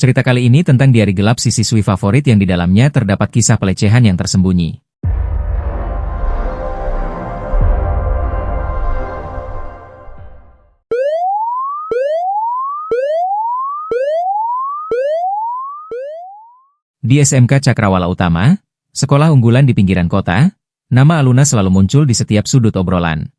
Cerita kali ini tentang diari gelap si siswi favorit yang di dalamnya terdapat kisah pelecehan yang tersembunyi. Di SMK Cakrawala Utama, sekolah unggulan di pinggiran kota, nama Aluna selalu muncul di setiap sudut obrolan.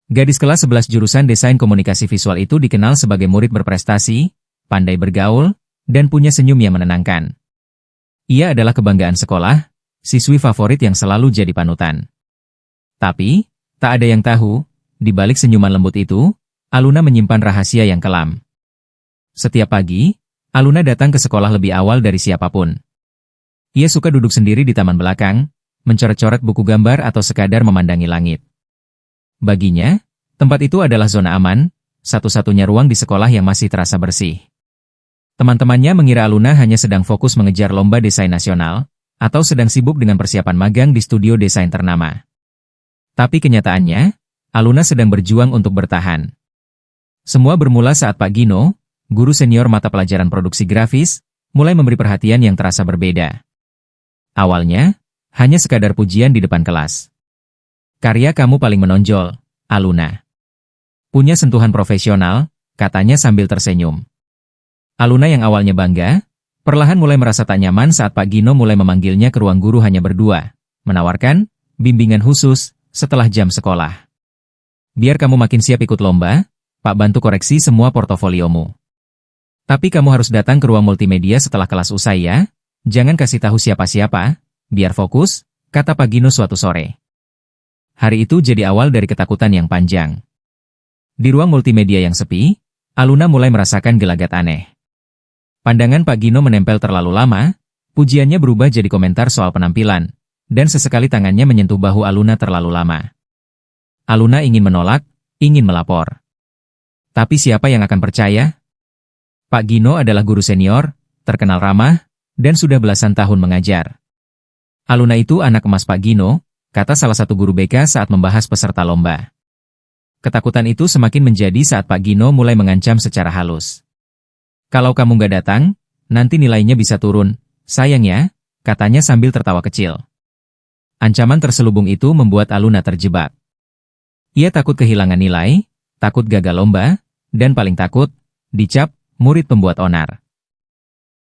Gadis kelas 11 jurusan Desain Komunikasi Visual itu dikenal sebagai murid berprestasi, pandai bergaul, dan punya senyum yang menenangkan. Ia adalah kebanggaan sekolah, siswi favorit yang selalu jadi panutan. Tapi, tak ada yang tahu, di balik senyuman lembut itu, Aluna menyimpan rahasia yang kelam. Setiap pagi, Aluna datang ke sekolah lebih awal dari siapapun. Ia suka duduk sendiri di taman belakang, mencoret-coret buku gambar atau sekadar memandangi langit. Baginya, tempat itu adalah zona aman, satu-satunya ruang di sekolah yang masih terasa bersih. Teman-temannya mengira Aluna hanya sedang fokus mengejar lomba desain nasional, atau sedang sibuk dengan persiapan magang di studio desain ternama. Tapi kenyataannya, Aluna sedang berjuang untuk bertahan. Semua bermula saat Pak Gino, guru senior mata pelajaran produksi grafis, mulai memberi perhatian yang terasa berbeda. Awalnya, hanya sekadar pujian di depan kelas. Karya kamu paling menonjol, Aluna. Punya sentuhan profesional, katanya sambil tersenyum. Aluna yang awalnya bangga, perlahan mulai merasa tak nyaman saat Pak Gino mulai memanggilnya ke ruang guru hanya berdua, menawarkan bimbingan khusus setelah jam sekolah. Biar kamu makin siap ikut lomba, Pak bantu koreksi semua portofoliomu. Tapi kamu harus datang ke ruang multimedia setelah kelas usai ya, jangan kasih tahu siapa-siapa, biar fokus, kata Pak Gino suatu sore. Hari itu jadi awal dari ketakutan yang panjang. Di ruang multimedia yang sepi, Aluna mulai merasakan gelagat aneh. Pandangan Pak Gino menempel terlalu lama, pujiannya berubah jadi komentar soal penampilan, dan sesekali tangannya menyentuh bahu Aluna terlalu lama. Aluna ingin menolak, ingin melapor. Tapi siapa yang akan percaya? Pak Gino adalah guru senior, terkenal ramah, dan sudah belasan tahun mengajar. Aluna itu anak emas Pak Gino, kata salah satu guru BK saat membahas peserta lomba. Ketakutan itu semakin menjadi saat Pak Gino mulai mengancam secara halus. Kalau kamu nggak datang, nanti nilainya bisa turun, sayang ya, katanya sambil tertawa kecil. Ancaman terselubung itu membuat Aluna terjebak. Ia takut kehilangan nilai, takut gagal lomba, dan paling takut, dicap murid pembuat onar.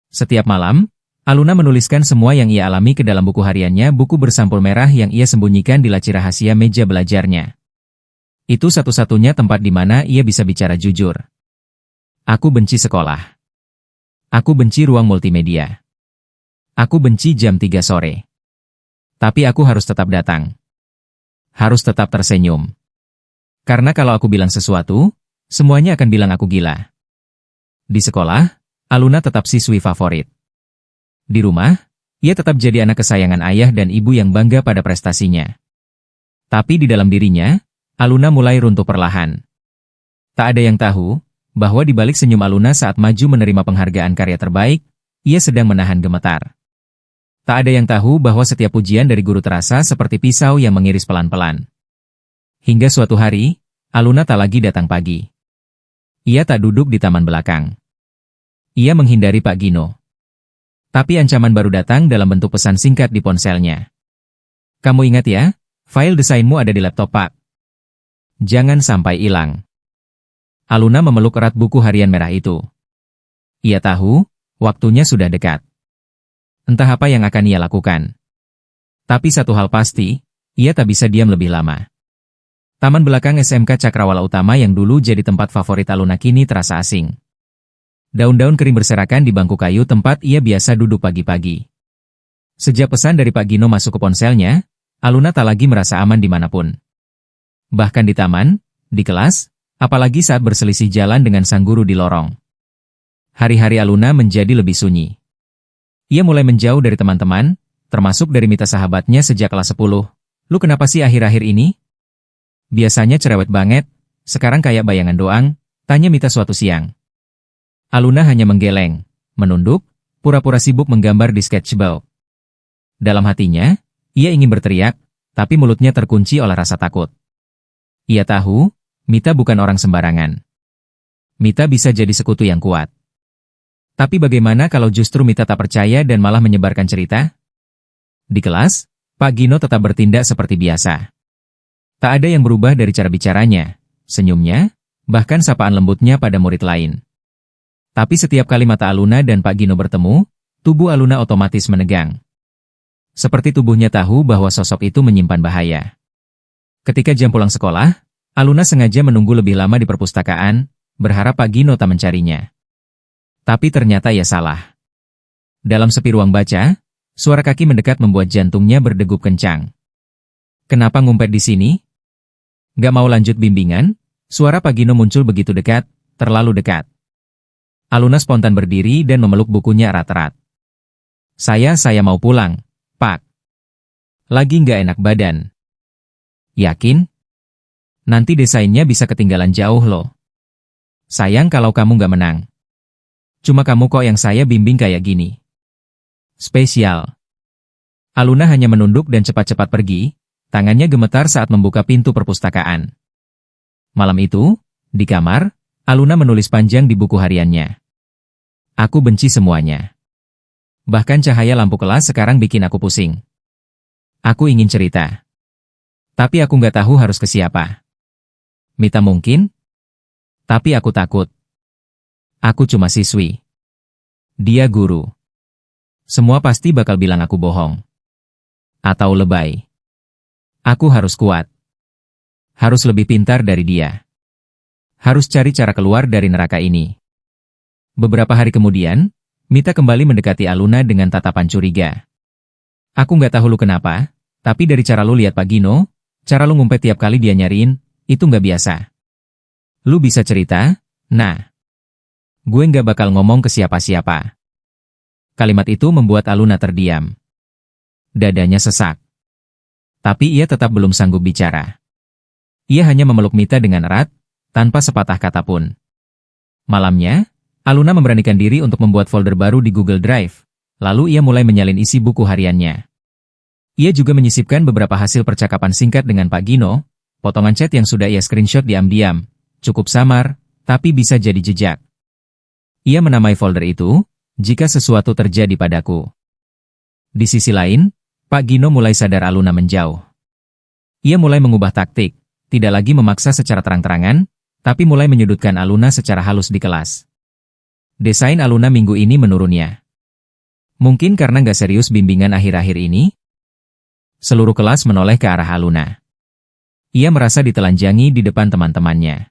Setiap malam, Aluna menuliskan semua yang ia alami ke dalam buku hariannya, buku bersampul merah yang ia sembunyikan di laci rahasia meja belajarnya. Itu satu-satunya tempat di mana ia bisa bicara jujur. Aku benci sekolah. Aku benci ruang multimedia. Aku benci jam 3 sore. Tapi aku harus tetap datang. Harus tetap tersenyum. Karena kalau aku bilang sesuatu, semuanya akan bilang aku gila. Di sekolah, Aluna tetap siswi favorit. Di rumah, ia tetap jadi anak kesayangan ayah dan ibu yang bangga pada prestasinya. Tapi di dalam dirinya, Aluna mulai runtuh perlahan. Tak ada yang tahu, bahwa di balik senyum Aluna saat maju menerima penghargaan karya terbaik, ia sedang menahan gemetar. Tak ada yang tahu bahwa setiap pujian dari guru terasa seperti pisau yang mengiris pelan-pelan. Hingga suatu hari, Aluna tak lagi datang pagi. Ia tak duduk di taman belakang. Ia menghindari Pak Gino. Tapi ancaman baru datang dalam bentuk pesan singkat di ponselnya. Kamu ingat ya, file desainmu ada di laptop Pak. Jangan sampai hilang. Aluna memeluk erat buku harian merah itu. Ia tahu, waktunya sudah dekat. Entah apa yang akan ia lakukan. Tapi satu hal pasti, ia tak bisa diam lebih lama. Taman belakang SMK Cakrawala Utama yang dulu jadi tempat favorit Aluna kini terasa asing. Daun-daun kering berserakan di bangku kayu tempat ia biasa duduk pagi-pagi. Sejak pesan dari Pak Gino masuk ke ponselnya, Aluna tak lagi merasa aman dimanapun. Bahkan di taman, di kelas, apalagi saat berselisih jalan dengan sang guru di lorong. Hari-hari Aluna menjadi lebih sunyi. Ia mulai menjauh dari teman-teman, termasuk dari Mita sahabatnya sejak kelas 10. Lu kenapa sih akhir-akhir ini? Biasanya cerewet banget, sekarang kayak bayangan doang, tanya Mita suatu siang. Aluna hanya menggeleng, menunduk, pura-pura sibuk menggambar di sketchbook. Dalam hatinya, ia ingin berteriak, tapi mulutnya terkunci oleh rasa takut. Ia tahu, Mita bukan orang sembarangan. Mita bisa jadi sekutu yang kuat. Tapi bagaimana kalau justru Mita tak percaya dan malah menyebarkan cerita? Di kelas, Pak Gino tetap bertindak seperti biasa. Tak ada yang berubah dari cara bicaranya, senyumnya, bahkan sapaan lembutnya pada murid lain. Tapi setiap kali mata Aluna dan Pak Gino bertemu, tubuh Aluna otomatis menegang. Seperti tubuhnya tahu bahwa sosok itu menyimpan bahaya. Ketika jam pulang sekolah, Aluna sengaja menunggu lebih lama di perpustakaan, berharap Pak Gino tak mencarinya. Tapi ternyata ia salah. Dalam sepi ruang baca, suara kaki mendekat membuat jantungnya berdegup kencang. Kenapa ngumpet di sini? Gak mau lanjut bimbingan? Suara Pak Gino muncul begitu dekat, terlalu dekat. Aluna spontan berdiri dan memeluk bukunya erat-erat. Saya mau pulang, Pak. Lagi nggak enak badan. Yakin? Nanti desainnya bisa ketinggalan jauh loh. Sayang kalau kamu nggak menang. Cuma kamu kok yang saya bimbing kayak gini. Spesial. Aluna hanya menunduk dan cepat-cepat pergi, tangannya gemetar saat membuka pintu perpustakaan. Malam itu, di kamar, Aluna menulis panjang di buku hariannya. Aku benci semuanya. Bahkan cahaya lampu kelas sekarang bikin aku pusing. Aku ingin cerita. Tapi aku nggak tahu harus ke siapa. Mita mungkin? Tapi aku takut. Aku cuma siswi. Dia guru. Semua pasti bakal bilang aku bohong. Atau lebay. Aku harus kuat. Harus lebih pintar dari dia. Harus cari cara keluar dari neraka ini. Beberapa hari kemudian, Mita kembali mendekati Aluna dengan tatapan curiga. Aku nggak tahu lu kenapa, tapi dari cara lu lihat Pak Gino, cara lu ngumpet tiap kali dia nyariin, itu nggak biasa. Lu bisa cerita? Nah. Gue nggak bakal ngomong ke siapa-siapa. Kalimat itu membuat Aluna terdiam. Dadanya sesak. Tapi ia tetap belum sanggup bicara. Ia hanya memeluk Mita dengan erat, tanpa sepatah kata pun. Malamnya, Aluna memberanikan diri untuk membuat folder baru di Google Drive, lalu ia mulai menyalin isi buku hariannya. Ia juga menyisipkan beberapa hasil percakapan singkat dengan Pak Gino, potongan chat yang sudah ia screenshot diam-diam, cukup samar, tapi bisa jadi jejak. Ia menamai folder itu, jika sesuatu terjadi padaku. Di sisi lain, Pak Gino mulai sadar Aluna menjauh. Ia mulai mengubah taktik, tidak lagi memaksa secara terang-terangan, tapi mulai menyudutkan Aluna secara halus di kelas. Desain Aluna minggu ini menurunnya. Mungkin karena nggak serius bimbingan akhir-akhir ini? Seluruh kelas menoleh ke arah Aluna. Ia merasa ditelanjangi di depan teman-temannya.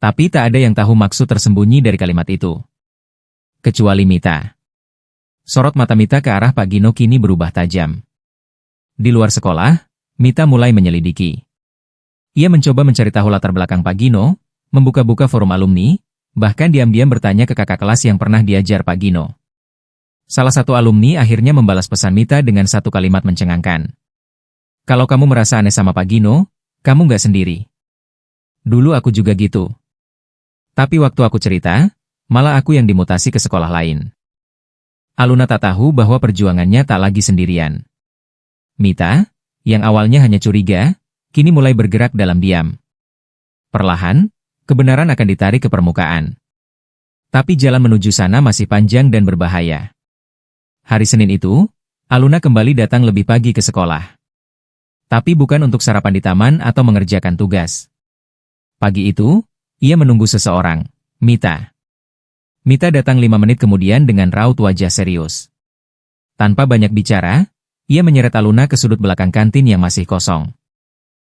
Tapi tak ada yang tahu maksud tersembunyi dari kalimat itu. Kecuali Mita. Sorot mata Mita ke arah Pak Gino kini berubah tajam. Di luar sekolah, Mita mulai menyelidiki. Ia mencoba mencari tahu latar belakang Pak Gino, membuka-buka forum alumni, bahkan diam-diam bertanya ke kakak kelas yang pernah diajar Pak Gino. Salah satu alumni akhirnya membalas pesan Mita dengan satu kalimat mencengangkan. Kalau kamu merasa aneh sama Pak Gino, kamu nggak sendiri. Dulu aku juga gitu. Tapi waktu aku cerita, malah aku yang dimutasi ke sekolah lain. Aluna tak tahu bahwa perjuangannya tak lagi sendirian. Mita, yang awalnya hanya curiga, kini mulai bergerak dalam diam. Perlahan, kebenaran akan ditarik ke permukaan. Tapi jalan menuju sana masih panjang dan berbahaya. Hari Senin itu, Aluna kembali datang lebih pagi ke sekolah. Tapi bukan untuk sarapan di taman atau mengerjakan tugas. Pagi itu, ia menunggu seseorang, Mita. Mita datang 5 menit kemudian dengan raut wajah serius. Tanpa banyak bicara, ia menyeret Aluna ke sudut belakang kantin yang masih kosong.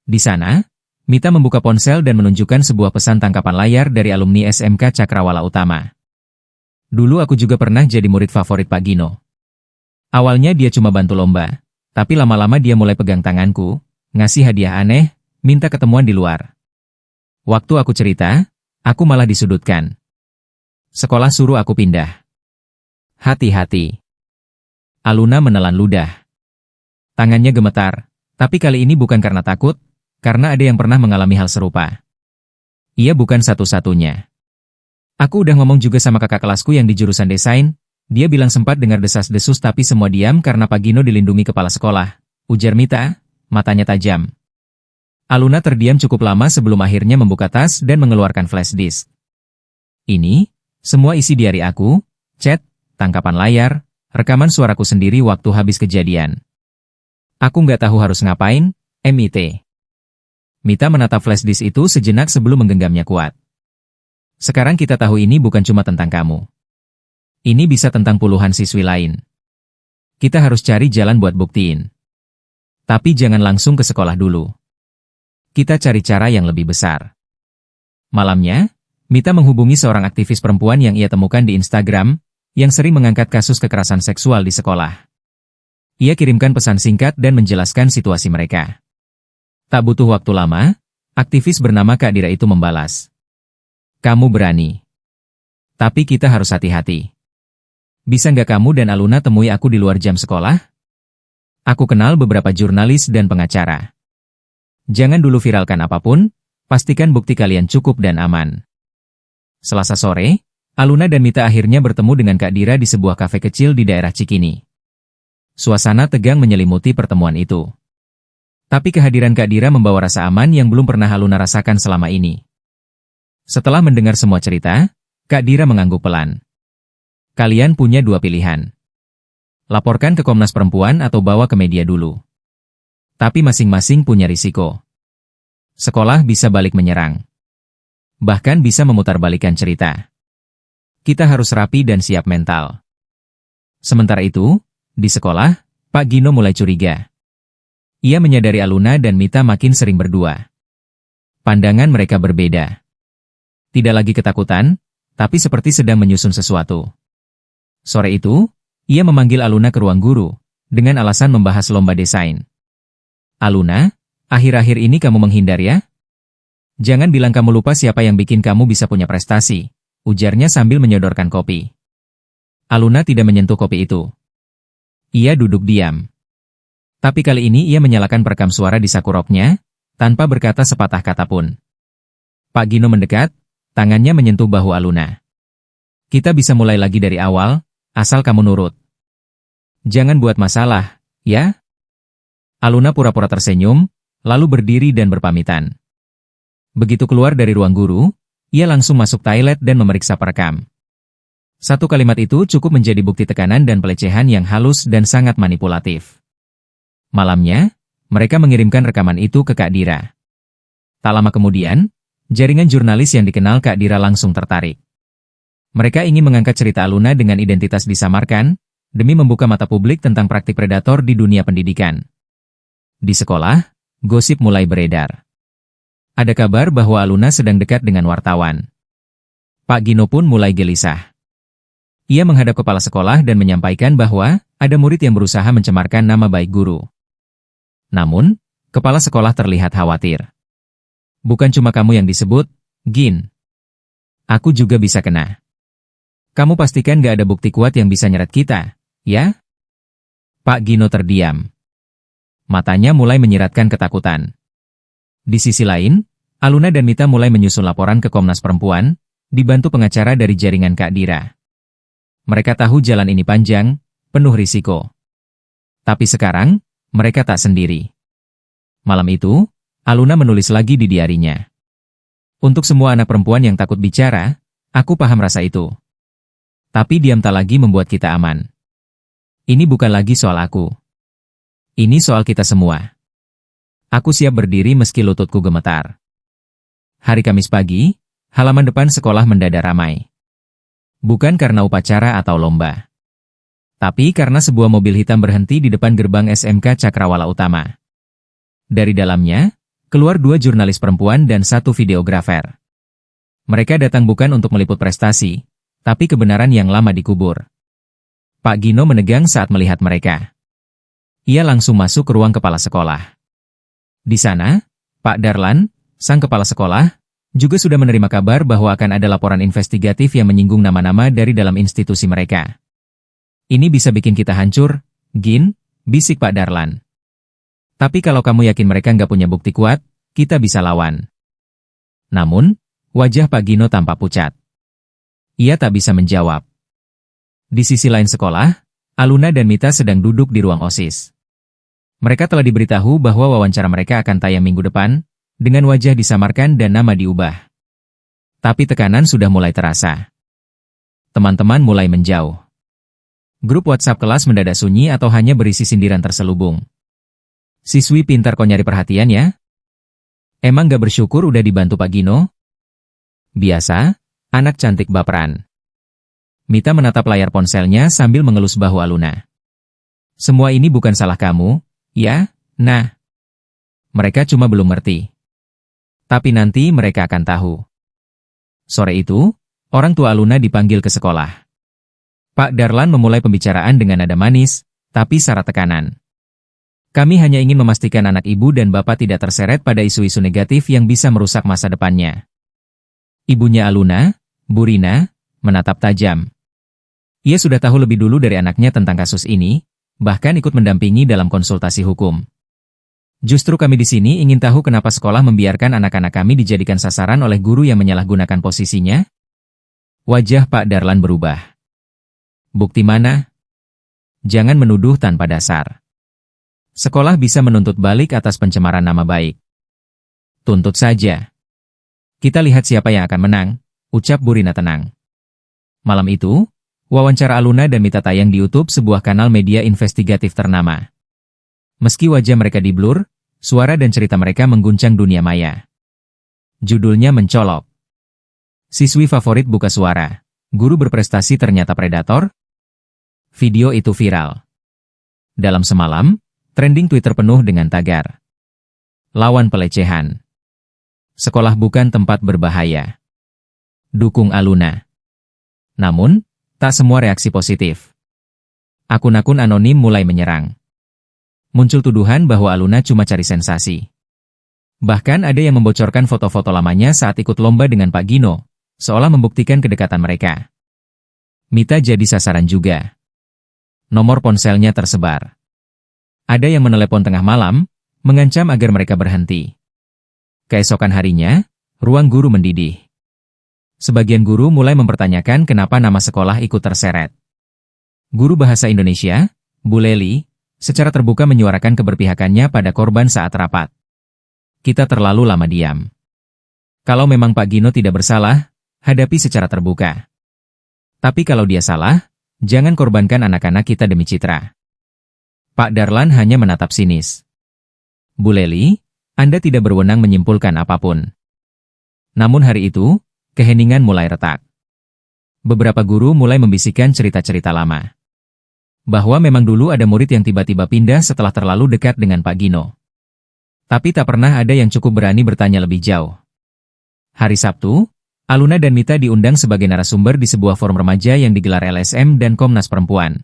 Di sana, Mita membuka ponsel dan menunjukkan sebuah pesan tangkapan layar dari alumni SMK Cakrawala Utama. Dulu aku juga pernah jadi murid favorit Pak Gino. Awalnya dia cuma bantu lomba, tapi lama-lama dia mulai pegang tanganku, ngasih hadiah aneh, minta ketemuan di luar. Waktu aku cerita, aku malah disudutkan. Sekolah suruh aku pindah. Hati-hati. Aluna menelan ludah. Tangannya gemetar, tapi kali ini bukan karena takut, karena ada yang pernah mengalami hal serupa. Ia bukan satu-satunya. Aku udah ngomong juga sama kakak kelasku yang di jurusan desain, dia bilang sempat dengar desas-desus tapi semua diam karena Pak Gino dilindungi kepala sekolah, ujar Mita, matanya tajam. Aluna terdiam cukup lama sebelum akhirnya membuka tas dan mengeluarkan flash disk. Ini, semua isi diari aku, chat, tangkapan layar, rekaman suaraku sendiri waktu habis kejadian. Aku nggak tahu harus ngapain, MIT. Mita menatap flash disk itu sejenak sebelum menggenggamnya kuat. Sekarang kita tahu ini bukan cuma tentang kamu. Ini bisa tentang puluhan siswi lain. Kita harus cari jalan buat buktiin. Tapi jangan langsung ke sekolah dulu. Kita cari cara yang lebih besar. Malamnya, Mita menghubungi seorang aktivis perempuan yang ia temukan di Instagram, yang sering mengangkat kasus kekerasan seksual di sekolah. Ia kirimkan pesan singkat dan menjelaskan situasi mereka. Tak butuh waktu lama, aktivis bernama Kak Dira itu membalas. Kamu berani. Tapi kita harus hati-hati. Bisa nggak kamu dan Aluna temui aku di luar jam sekolah? Aku kenal beberapa jurnalis dan pengacara. Jangan dulu viralkan apapun, pastikan bukti kalian cukup dan aman. Selasa sore, Aluna dan Mita akhirnya bertemu dengan Kak Dira di sebuah kafe kecil di daerah Cikini. Suasana tegang menyelimuti pertemuan itu. Tapi kehadiran Kak Dira membawa rasa aman yang belum pernah Aluna rasakan selama ini. Setelah mendengar semua cerita, Kak Dira mengangguk pelan. Kalian punya dua pilihan. Laporkan ke Komnas Perempuan atau bawa ke media dulu. Tapi masing-masing punya risiko. Sekolah bisa balik menyerang. Bahkan bisa memutarbalikkan cerita. Kita harus rapi dan siap mental. Sementara itu, di sekolah, Pak Gino mulai curiga. Ia menyadari Aluna dan Mita makin sering berdua. Pandangan mereka berbeda. Tidak lagi ketakutan, tapi seperti sedang menyusun sesuatu. Sore itu, ia memanggil Aluna ke ruang guru, dengan alasan membahas lomba desain. Aluna, akhir-akhir ini kamu menghindar ya? Jangan bilang kamu lupa siapa yang bikin kamu bisa punya prestasi, ujarnya sambil menyodorkan kopi. Aluna tidak menyentuh kopi itu. Ia duduk diam. Tapi kali ini ia menyalakan perekam suara di saku roknya, tanpa berkata sepatah kata pun. Pak Gino mendekat, tangannya menyentuh bahu Aluna. Kita bisa mulai lagi dari awal, asal kamu nurut. Jangan buat masalah, ya? Aluna pura-pura tersenyum, lalu berdiri dan berpamitan. Begitu keluar dari ruang guru, ia langsung masuk toilet dan memeriksa perekam. Satu kalimat itu cukup menjadi bukti tekanan dan pelecehan yang halus dan sangat manipulatif. Malamnya, mereka mengirimkan rekaman itu ke Kak Dira. Tak lama kemudian, jaringan jurnalis yang dikenal Kak Dira langsung tertarik. Mereka ingin mengangkat cerita Aluna dengan identitas disamarkan, demi membuka mata publik tentang praktik predator di dunia pendidikan. Di sekolah, gosip mulai beredar. Ada kabar bahwa Aluna sedang dekat dengan wartawan. Pak Gino pun mulai gelisah. Ia menghadap kepala sekolah dan menyampaikan bahwa ada murid yang berusaha mencemarkan nama baik guru. Namun, kepala sekolah terlihat khawatir. Bukan cuma kamu yang disebut, Gin. Aku juga bisa kena. Kamu pastikan gak ada bukti kuat yang bisa nyeret kita, ya? Pak Gino terdiam. Matanya mulai menyiratkan ketakutan. Di sisi lain, Aluna dan Mita mulai menyusun laporan ke Komnas Perempuan, dibantu pengacara dari jaringan Kak Dira. Mereka tahu jalan ini panjang, penuh risiko. Tapi sekarang, mereka tak sendiri. Malam itu, Aluna menulis lagi di diarinya. Untuk semua anak perempuan yang takut bicara, aku paham rasa itu. Tapi diam tak lagi membuat kita aman. Ini bukan lagi soal aku. Ini soal kita semua. Aku siap berdiri meski lututku gemetar. Hari Kamis pagi, halaman depan sekolah mendadak ramai. Bukan karena upacara atau lomba. Tapi karena sebuah mobil hitam berhenti di depan gerbang SMK Cakrawala Utama. Dari dalamnya, keluar dua jurnalis perempuan dan satu videografer. Mereka datang bukan untuk meliput prestasi, tapi kebenaran yang lama dikubur. Pak Gino menegang saat melihat mereka. Ia langsung masuk ke ruang kepala sekolah. Di sana, Pak Darlan, sang kepala sekolah, juga sudah menerima kabar bahwa akan ada laporan investigatif yang menyinggung nama-nama dari dalam institusi mereka. Ini bisa bikin kita hancur, Gin, bisik Pak Darlan. Tapi kalau kamu yakin mereka nggak punya bukti kuat, kita bisa lawan. Namun, wajah Pak Gino tampak pucat. Ia tak bisa menjawab. Di sisi lain sekolah, Aluna dan Mita sedang duduk di ruang OSIS. Mereka telah diberitahu bahwa wawancara mereka akan tayang minggu depan, dengan wajah disamarkan dan nama diubah. Tapi tekanan sudah mulai terasa. Teman-teman mulai menjauh. Grup WhatsApp kelas mendadak sunyi atau hanya berisi sindiran terselubung. Siswi pintar kok nyari perhatian ya? Emang gak bersyukur udah dibantu Pak Gino? Biasa, anak cantik baperan. Mita menatap layar ponselnya sambil mengelus bahu Aluna. Semua ini bukan salah kamu, ya? Nah. Mereka cuma belum ngerti. Tapi nanti mereka akan tahu. Sore itu, orang tua Aluna dipanggil ke sekolah. Pak Darlan memulai pembicaraan dengan nada manis, tapi syarat tekanan. Kami hanya ingin memastikan anak ibu dan bapak tidak terseret pada isu-isu negatif yang bisa merusak masa depannya. Ibunya Aluna, Bu Rina, menatap tajam. Ia sudah tahu lebih dulu dari anaknya tentang kasus ini, bahkan ikut mendampingi dalam konsultasi hukum. Justru kami di sini ingin tahu kenapa sekolah membiarkan anak-anak kami dijadikan sasaran oleh guru yang menyalahgunakan posisinya. Wajah Pak Darlan berubah. Bukti mana? Jangan menuduh tanpa dasar. Sekolah bisa menuntut balik atas pencemaran nama baik. Tuntut saja. Kita lihat siapa yang akan menang, ucap Bu Rina tenang. Malam itu, wawancara Aluna dan Mita tayang di YouTube sebuah kanal media investigatif ternama. Meski wajah mereka diblur, suara dan cerita mereka mengguncang dunia maya. Judulnya mencolok. Siswi favorit buka suara. Guru berprestasi ternyata predator. Video itu viral. Dalam semalam, trending Twitter penuh dengan tagar. Lawan pelecehan. Sekolah bukan tempat berbahaya. Dukung Aluna. Namun, tak semua reaksi positif. Akun-akun anonim mulai menyerang. Muncul tuduhan bahwa Aluna cuma cari sensasi. Bahkan ada yang membocorkan foto-foto lamanya saat ikut lomba dengan Pak Gino, seolah membuktikan kedekatan mereka. Mita jadi sasaran juga. Nomor ponselnya tersebar. Ada yang menelepon tengah malam, mengancam agar mereka berhenti. Keesokan harinya, ruang guru mendidih. Sebagian guru mulai mempertanyakan kenapa nama sekolah ikut terseret. Guru Bahasa Indonesia, Bu Leli, secara terbuka menyuarakan keberpihakannya pada korban saat rapat. Kita terlalu lama diam. Kalau memang Pak Gino tidak bersalah, hadapi secara terbuka. Tapi kalau dia salah, jangan korbankan anak-anak kita demi citra. Pak Darlan hanya menatap sinis. Bu Leli, Anda tidak berwenang menyimpulkan apapun. Namun hari itu, keheningan mulai retak. Beberapa guru mulai membisikkan cerita-cerita lama. Bahwa memang dulu ada murid yang tiba-tiba pindah setelah terlalu dekat dengan Pak Gino. Tapi tak pernah ada yang cukup berani bertanya lebih jauh. Hari Sabtu, Aluna dan Mita diundang sebagai narasumber di sebuah forum remaja yang digelar LSM dan Komnas Perempuan.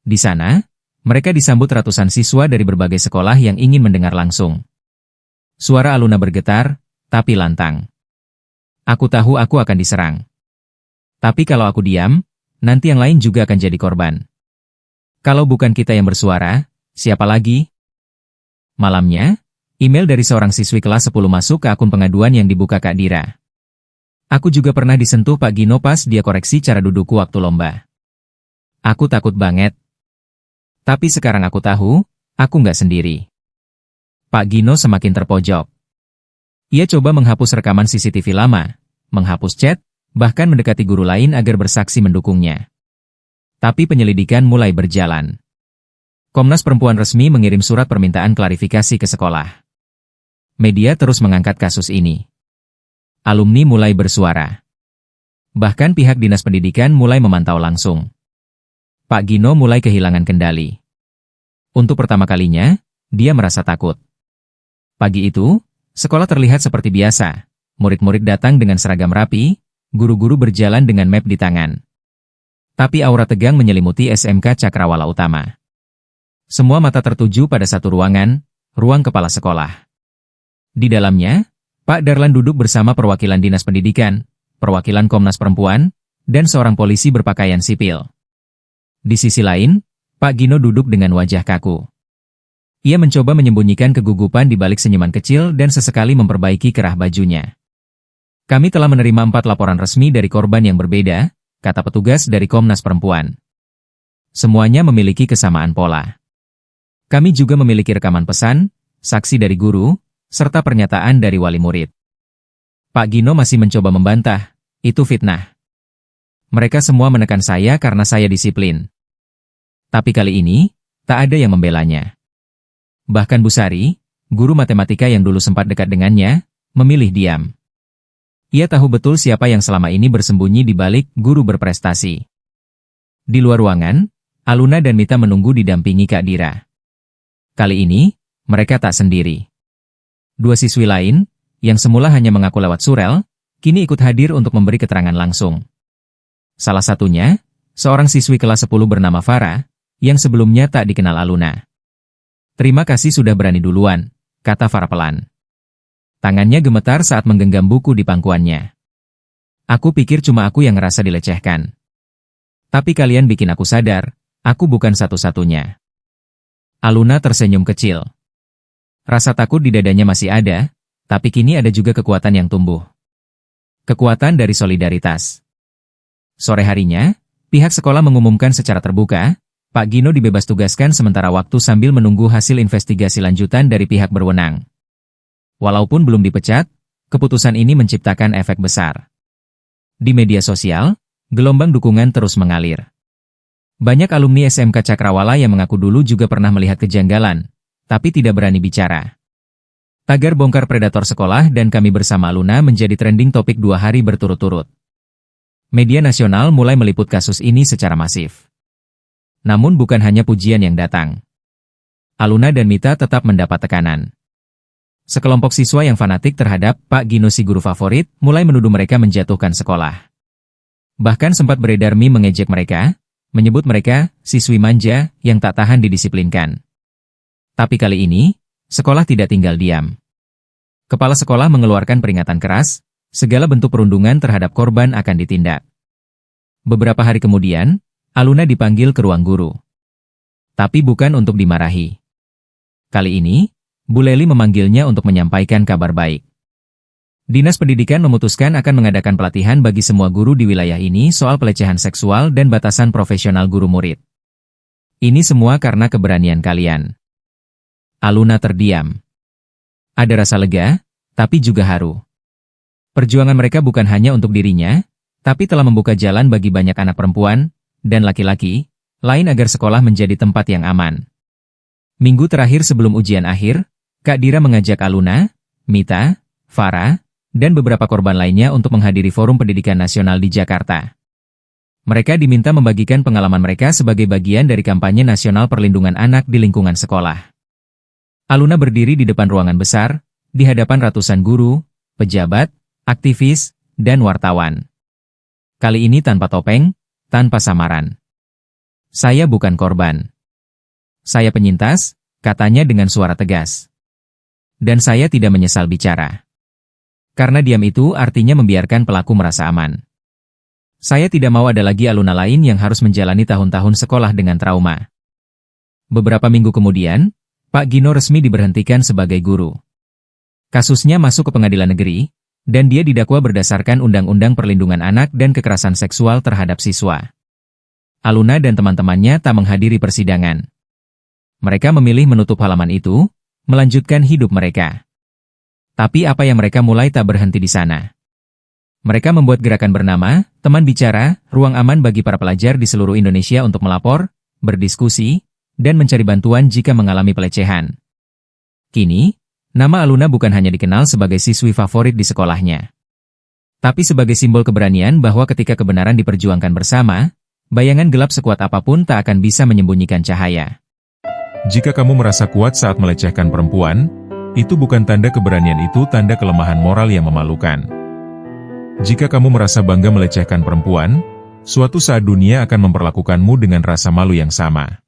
Di sana, mereka disambut ratusan siswa dari berbagai sekolah yang ingin mendengar langsung. Suara Aluna bergetar, tapi lantang. Aku tahu aku akan diserang. Tapi kalau aku diam, nanti yang lain juga akan jadi korban. Kalau bukan kita yang bersuara, siapa lagi? Malamnya, email dari seorang siswi kelas 10 masuk ke akun pengaduan yang dibuka Kak Dira. Aku juga pernah disentuh Pak Gino pas dia koreksi cara dudukku waktu lomba. Aku takut banget. Tapi sekarang aku tahu, aku nggak sendiri. Pak Gino semakin terpojok. Ia coba menghapus rekaman CCTV lama, menghapus chat, bahkan mendekati guru lain agar bersaksi mendukungnya. Tapi penyelidikan mulai berjalan. Komnas Perempuan resmi mengirim surat permintaan klarifikasi ke sekolah. Media terus mengangkat kasus ini. Alumni mulai bersuara. Bahkan pihak Dinas Pendidikan mulai memantau langsung. Pak Gino mulai kehilangan kendali. Untuk pertama kalinya, dia merasa takut. Pagi itu, sekolah terlihat seperti biasa. Murid-murid datang dengan seragam rapi, guru-guru berjalan dengan map di tangan. Tapi aura tegang menyelimuti SMK Cakrawala Utama. Semua mata tertuju pada satu ruangan, ruang kepala sekolah. Di dalamnya, Pak Darlan duduk bersama perwakilan Dinas Pendidikan, perwakilan Komnas Perempuan, dan seorang polisi berpakaian sipil. Di sisi lain, Pak Gino duduk dengan wajah kaku. Ia mencoba menyembunyikan kegugupan di balik senyuman kecil dan sesekali memperbaiki kerah bajunya. Kami telah menerima 4 laporan resmi dari korban yang berbeda, kata petugas dari Komnas Perempuan. Semuanya memiliki kesamaan pola. Kami juga memiliki rekaman pesan, saksi dari guru, serta pernyataan dari wali murid. Pak Gino masih mencoba membantah, itu fitnah. Mereka semua menekan saya karena saya disiplin. Tapi kali ini, tak ada yang membelanya. Bahkan Bu Sari, guru matematika yang dulu sempat dekat dengannya, memilih diam. Ia tahu betul siapa yang selama ini bersembunyi di balik guru berprestasi. Di luar ruangan, Aluna dan Mita menunggu didampingi Kak Dira. Kali ini, mereka tak sendiri. Dua siswi lain, yang semula hanya mengaku lewat surel, kini ikut hadir untuk memberi keterangan langsung. Salah satunya, seorang siswi kelas 10 bernama Farah, yang sebelumnya tak dikenal Aluna. "Terima kasih sudah berani duluan," kata Farah pelan. Tangannya gemetar saat menggenggam buku di pangkuannya. "Aku pikir cuma aku yang ngerasa dilecehkan. Tapi kalian bikin aku sadar, aku bukan satu-satunya." Aluna tersenyum kecil. Rasa takut di dadanya masih ada, tapi kini ada juga kekuatan yang tumbuh. Kekuatan dari solidaritas. Sore harinya, pihak sekolah mengumumkan secara terbuka, Pak Gino dibebas tugaskan sementara waktu sambil menunggu hasil investigasi lanjutan dari pihak berwenang. Walaupun belum dipecat, keputusan ini menciptakan efek besar. Di media sosial, gelombang dukungan terus mengalir. Banyak alumni SMK Cakrawala yang mengaku dulu juga pernah melihat kejanggalan, tapi tidak berani bicara. Tagar bongkar predator sekolah dan kami bersama Aluna menjadi trending topik 2 hari berturut-turut. Media nasional mulai meliput kasus ini secara masif. Namun bukan hanya pujian yang datang. Aluna dan Mita tetap mendapat tekanan. Sekelompok siswa yang fanatik terhadap Pak Gino si guru favorit mulai menuduh mereka menjatuhkan sekolah. Bahkan sempat beredar meme mengejek mereka, menyebut mereka siswi manja yang tak tahan didisiplinkan. Tapi kali ini, sekolah tidak tinggal diam. Kepala sekolah mengeluarkan peringatan keras, segala bentuk perundungan terhadap korban akan ditindak. Beberapa hari kemudian, Aluna dipanggil ke ruang guru. Tapi bukan untuk dimarahi. Kali ini, Bu Leli memanggilnya untuk menyampaikan kabar baik. Dinas Pendidikan memutuskan akan mengadakan pelatihan bagi semua guru di wilayah ini soal pelecehan seksual dan batasan profesional guru murid. Ini semua karena keberanian kalian. Aluna terdiam. Ada rasa lega, tapi juga haru. Perjuangan mereka bukan hanya untuk dirinya, tapi telah membuka jalan bagi banyak anak perempuan dan laki-laki lain agar sekolah menjadi tempat yang aman. Minggu terakhir sebelum ujian akhir, Kak Dira mengajak Aluna, Mita, Farah, dan beberapa korban lainnya untuk menghadiri Forum Pendidikan Nasional di Jakarta. Mereka diminta membagikan pengalaman mereka sebagai bagian dari kampanye nasional perlindungan anak di lingkungan sekolah. Aluna berdiri di depan ruangan besar, di hadapan ratusan guru, pejabat, aktivis, dan wartawan. Kali ini tanpa topeng, tanpa samaran. "Saya bukan korban. Saya penyintas," katanya dengan suara tegas. "Dan saya tidak menyesal bicara. Karena diam itu artinya membiarkan pelaku merasa aman. Saya tidak mau ada lagi Aluna lain yang harus menjalani tahun-tahun sekolah dengan trauma." Beberapa minggu kemudian, Pak Gino resmi diberhentikan sebagai guru. Kasusnya masuk ke pengadilan negeri, dan dia didakwa berdasarkan Undang-Undang Perlindungan Anak dan Kekerasan Seksual terhadap Siswa. Aluna dan teman-temannya tak menghadiri persidangan. Mereka memilih menutup halaman itu, melanjutkan hidup mereka. Tapi apa yang mereka mulai tak berhenti di sana. Mereka membuat gerakan bernama Teman Bicara, ruang aman bagi para pelajar di seluruh Indonesia untuk melapor, berdiskusi, dan mencari bantuan jika mengalami pelecehan. Kini, nama Aluna bukan hanya dikenal sebagai siswi favorit di sekolahnya, tapi sebagai simbol keberanian bahwa ketika kebenaran diperjuangkan bersama, bayangan gelap sekuat apapun tak akan bisa menyembunyikan cahaya. Jika kamu merasa kuat saat melecehkan perempuan, itu bukan tanda keberanian, itu tanda kelemahan moral yang memalukan. Jika kamu merasa bangga melecehkan perempuan, suatu saat dunia akan memperlakukanmu dengan rasa malu yang sama.